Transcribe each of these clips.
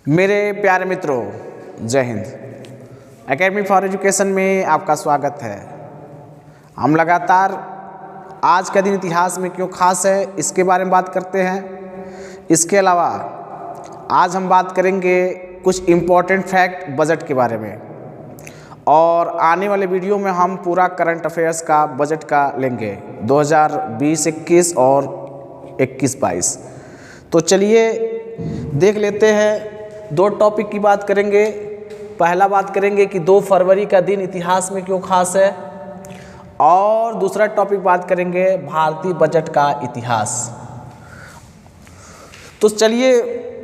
मेरे प्यारे मित्रों, जय हिंद। एकेडमी फॉर एजुकेशन में आपका स्वागत है। हम लगातार आज का दिन इतिहास में क्यों खास है इसके बारे में बात करते हैं। इसके अलावा आज हम बात करेंगे कुछ इम्पोर्टेंट फैक्ट बजट के बारे में, और आने वाले वीडियो में हम पूरा करंट अफेयर्स का बजट का लेंगे 2020-21 और 21-22। तो चलिए देख लेते हैं। दो टॉपिक की बात करेंगे। पहला बात करेंगे कि 2 फरवरी का दिन इतिहास में क्यों खास है, और दूसरा टॉपिक बात करेंगे भारतीय बजट का इतिहास। तो चलिए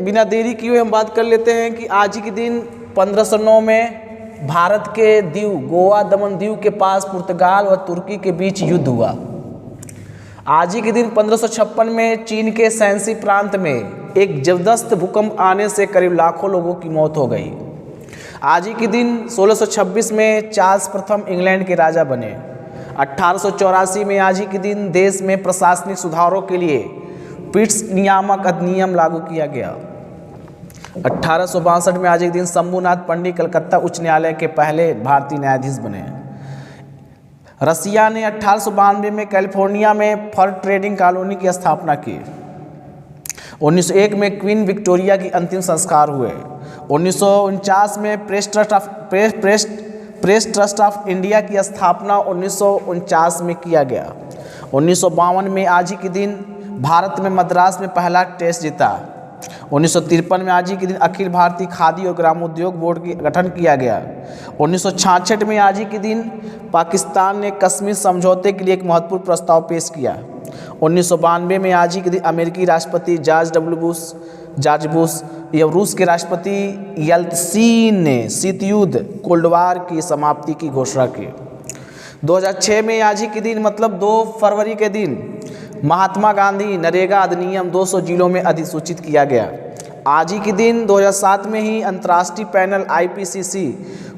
बिना देरी किए हम बात कर लेते हैं कि आज ही के दिन 1509 में भारत के दीव गोवा दमन दीव के पास पुर्तगाल व तुर्की के बीच युद्ध हुआ। आज ही के दिन 1556 में चीन के शैंसी प्रांत में एक जबरदस्त भूकंप आने से करीब लाखों लोगों की मौत हो गई। आज ही के दिन 1626 में चार्ल्स प्रथम इंग्लैंड के राजा बने। 1884 में आज ही के दिन देश में प्रशासनिक सुधारों के लिए पिट्स नियामक अधिनियम लागू किया गया। 1862 में आज ही के दिन शंभुनाथ पंडित कलकत्ता उच्च न्यायालय के पहले भारतीय न्यायाधीश बने। रसिया ने 1892 में कैलिफोर्निया में फर ट्रेडिंग कॉलोनी की स्थापना की। 1901 में क्वीन विक्टोरिया की अंतिम संस्कार हुए। 1949 में प्रेस ट्रस्ट ऑफ इंडिया की स्थापना 1949 में किया गया। 1952 में आज ही के दिन भारत में मद्रास में पहला टेस्ट जीता। 1953 में आज ही के दिन अखिल भारतीय खादी और ग्रामोद्योग बोर्ड की गठन किया गया। 1966 में आज ही के दिन पाकिस्तान ने कश्मीर समझौते के लिए एक महत्वपूर्ण प्रस्ताव पेश किया। 1992 में आज ही के दिन अमेरिकी राष्ट्रपति जॉर्ज बुश या रूस के राष्ट्रपति येल्त्सिन ने शीत युद्ध कोल्ड वॉर की समाप्ति की घोषणा की। 2006 में आज ही के दिन मतलब 2 फरवरी के दिन महात्मा गांधी नरेगा अधिनियम 200 जिलों में अधिसूचित किया गया। आज ही के दिन 2007 में ही अंतर्राष्ट्रीय पैनल IPCC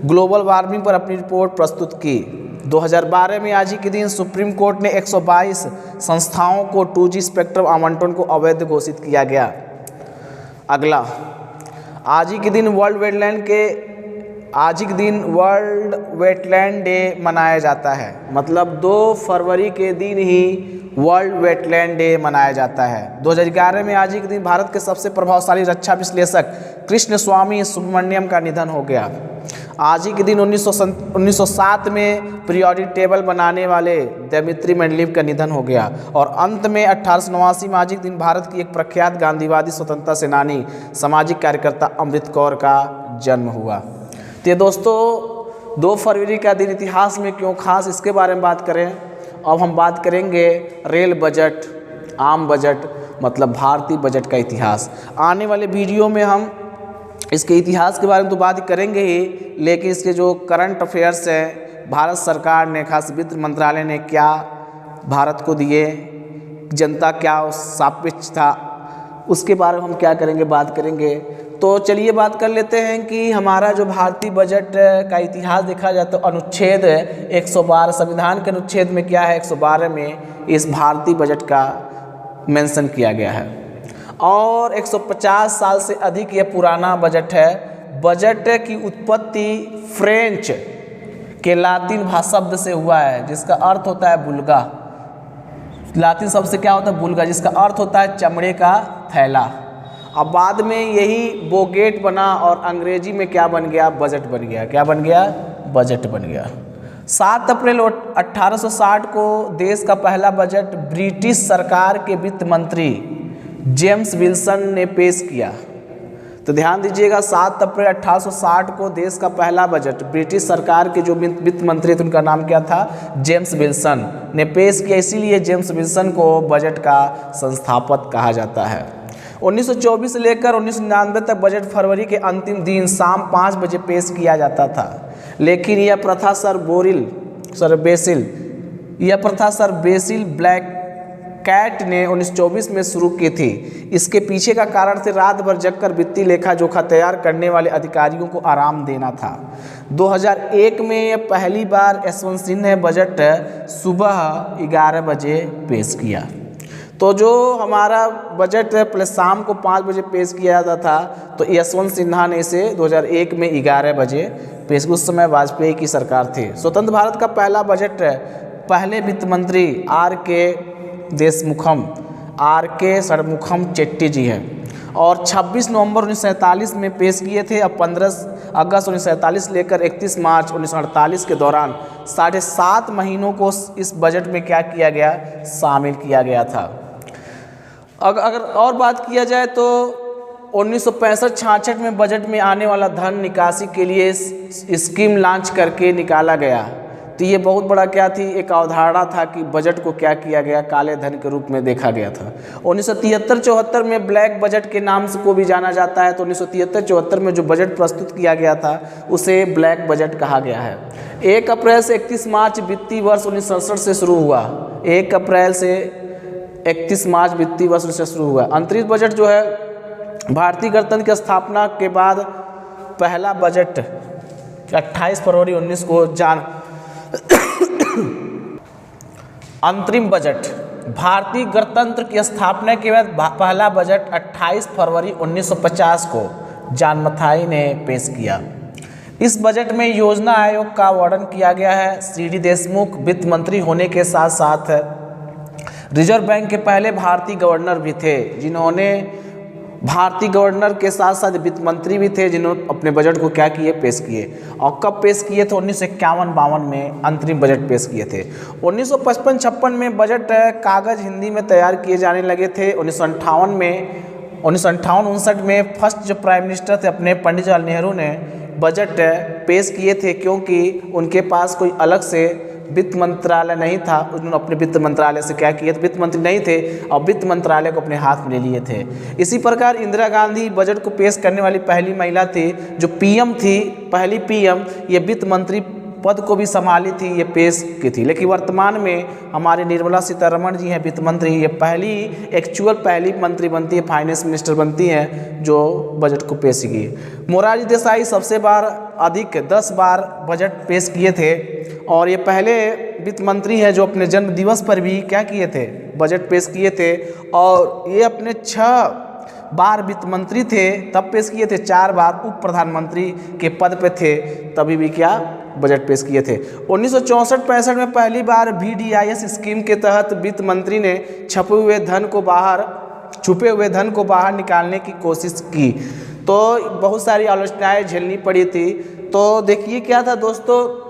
ग्लोबल वार्मिंग पर अपनी रिपोर्ट प्रस्तुत की। 2012 में आज ही के दिन सुप्रीम कोर्ट ने 122 संस्थाओं को 2G स्पेक्ट्रम आवंटन को अवैध घोषित किया गया। अगला, आज ही के दिन वर्ल्ड वेटलैंड डे मनाया जाता है। मतलब 2 फरवरी के दिन ही वर्ल्ड वेटलैंड डे मनाया जाता है। 2011 में आज ही के दिन भारत के सबसे प्रभावशाली रक्षा विश्लेषक कृष्ण स्वामी सुब्रमण्यम का निधन हो गया। आज ही के दिन 1907 में पीरियोडिक टेबल बनाने वाले दिमित्री मेंडलीव का निधन हो गया। और अंत में 1889 में आज ही के दिन भारत की एक प्रख्यात गांधीवादी स्वतंत्रता सेनानी सामाजिक कार्यकर्ता अमृत कौर का जन्म हुआ। तो दोस्तों, 2 फरवरी का दिन इतिहास में क्यों खास, इसके बारे में बात करें। अब हम बात करेंगे रेल बजट, आम बजट मतलब भारतीय बजट का इतिहास। आने वाले वीडियो में हम इसके इतिहास के बारे में तो बात करेंगे ही, लेकिन इसके जो करंट अफेयर्स हैं, भारत सरकार ने खास वित्त मंत्रालय ने क्या भारत को दिए, जनता क्या सापेक्ष था, उसके बारे में हम क्या करेंगे, बात करेंगे। तो चलिए बात कर लेते हैं कि हमारा जो भारतीय बजट का इतिहास देखा जाए तो अनुच्छेद 112 संविधान के अनुच्छेद में क्या है, 112 में इस भारतीय बजट का मेंशन किया गया है। और 150 साल से अधिक यह पुराना बजट है। बजट की उत्पत्ति फ्रेंच के लातिन शब्द से हुआ है, जिसका अर्थ होता है बुल्गा। लातिन शब्द से क्या होता है, बुल्गा, जिसका अर्थ होता है चमड़े का थैला। अब बाद में यही बोगेट बना और अंग्रेजी में क्या बन गया, बजट बन गया। क्या बन गया, बजट बन गया। 7 अप्रैल 1860 को देश का पहला बजट ब्रिटिश सरकार के वित्त मंत्री जेम्स विल्सन ने पेश किया। तो ध्यान दीजिएगा, 7 अप्रैल 1860 को देश का पहला बजट ब्रिटिश सरकार के जो वित्त मंत्री थे उनका नाम क्या था, जेम्स विल्सन ने पेश किया। इसीलिए जेम्स विल्सन को बजट का संस्थापक कहा जाता है। 1924 से लेकर 1999 तक बजट फरवरी के अंतिम दिन शाम 5 बजे पेश किया जाता था। लेकिन यह प्रथा सर बेसिल ब्लैक कैट ने 1924 में शुरू की थी। इसके पीछे का कारण थे रात भर जगकर वित्तीय लेखा जोखा तैयार करने वाले अधिकारियों को आराम देना था। 2001 में पहली बार यशवंत सिंह ने बजट सुबह 11 बजे पेश किया। तो जो हमारा बजट है पहले शाम को 5 बजे पेश किया जाता था, तो यशवंत सिन्हा ने इसे 2001 में 11 बजे पेश, उस समय वाजपेयी की सरकार थी। स्वतंत्र भारत का पहला बजट है पहले वित्त मंत्री आर के षणमुखम चेट्टी जी हैं और 26 नवंबर 1947 में पेश किए थे। अब 15 अगस्त 1947 लेकर 31 मार्च 1948 के दौरान 7.5 महीनों को इस बजट में क्या किया गया, शामिल किया गया था। अगर और बात किया जाए तो 1965-66 में बजट में आने वाला धन निकासी के लिए स्कीम लॉन्च करके निकाला गया। तो ये बहुत बड़ा क्या थी, एक अवधारणा था कि बजट को क्या किया गया, काले धन के रूप में देखा गया था। 1973-74 में ब्लैक बजट के नाम से को भी जाना जाता है। तो 1973-74 में जो बजट प्रस्तुत किया गया था उसे ब्लैक बजट कहा गया है। 1 अप्रैल से 31 मार्च वित्तीय वर्ष 1967 से शुरू हुआ। 1 अप्रैल से 31 मार्च वित्तीय वर्ष से शुरू हुआ। अंतरिम बजट जो है भारतीय गणतंत्र की स्थापना के बाद पहला बजट 28 फरवरी 19 को अंतरिम बजट भारतीय गणतंत्र की स्थापना के बाद पहला बजट 28 फरवरी 1950 को जॉन मथाई ने पेश किया। इस बजट में योजना आयोग का वर्णन किया गया है। सी.डी. देशमुख वित्त मंत्री होने के साथ साथ रिजर्व बैंक के पहले भारतीय गवर्नर भी थे, जिन्होंने भारतीय गवर्नर के साथ साथ वित्त मंत्री भी थे, जिन्होंने अपने बजट को क्या किए, पेश किए। और कब पेश किए थे? 1951-52 में अंतरिम बजट पेश किए थे। 1955-56 में बजट कागज हिंदी में तैयार किए जाने लगे थे। 1958-59 में फर्स्ट जो प्राइम मिनिस्टर थे अपने पंडित जवाहरलाल नेहरू ने बजट पेश किए थे, क्योंकि उनके पास कोई अलग से वित्त मंत्रालय नहीं था। उन्होंने अपने वित्त मंत्रालय से क्या किया, वित्त मंत्री नहीं थे और वित्त मंत्रालय को अपने हाथ में ले लिए थे। इसी प्रकार इंदिरा गांधी बजट को पेश करने वाली पहली महिला थी, जो पीएम थी, पहली पीएम। ये वित्त मंत्री पद को भी संभाली थी, ये पेश की थी। लेकिन वर्तमान में हमारे निर्मला सीतारमण जी हैं वित्त मंत्री, ये पहली मंत्री बनती है, फाइनेंस मिनिस्टर बनती हैं जो बजट को पेश की। मोरारजी देसाई सबसे बार अधिक 10 बार बजट पेश किए थे और ये पहले वित्त मंत्री हैं जो अपने जन्म दिवस पर भी क्या किए थे, बजट पेश किए थे। और ये अपने 6 बार वित्त मंत्री थे तब पेश किए थे, 4 बार उप प्रधानमंत्री के पद पे थे तभी भी क्या बजट पेश किए थे। 1964-65 में पहली बार VDIS स्कीम के तहत वित्त मंत्री ने छुपे हुए धन को बाहर निकालने की कोशिश की, तो बहुत सारी आलोचनाएं झेलनी पड़ी थी। तो देखिए क्या था दोस्तों,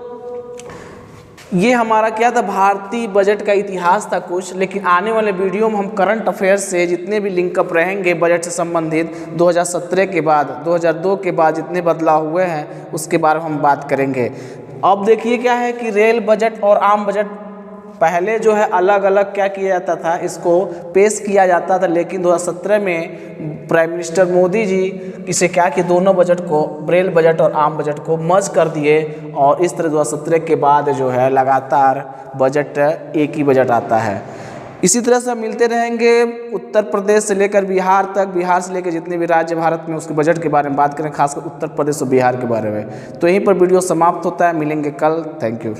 ये हमारा क्या था, भारतीय बजट का इतिहास था कुछ। लेकिन आने वाले वीडियो में हम करंट अफेयर्स से जितने भी लिंकअप रहेंगे बजट से संबंधित 2017 के बाद 2002 के बाद जितने बदलाव हुए हैं उसके बारे में हम बात करेंगे। अब देखिए क्या है कि रेल बजट और आम बजट पहले जो है अलग अलग क्या किया जाता था, इसको पेश किया जाता था। लेकिन 2017 में प्राइम मिनिस्टर मोदी जी इसे क्या कि दोनों बजट को, रेल बजट और आम बजट को मर्ज कर दिए और इस तरह 2017 के बाद जो है लगातार बजट एक ही बजट आता है। इसी तरह से हम मिलते रहेंगे उत्तर प्रदेश से लेकर बिहार तक, बिहार से लेकर जितने भी राज्य भारत में उसके बजट के बारे में बात करें, खासकर उत्तर प्रदेश और बिहार के बारे में। तो यहीं पर वीडियो समाप्त होता है, मिलेंगे कल। Thank you.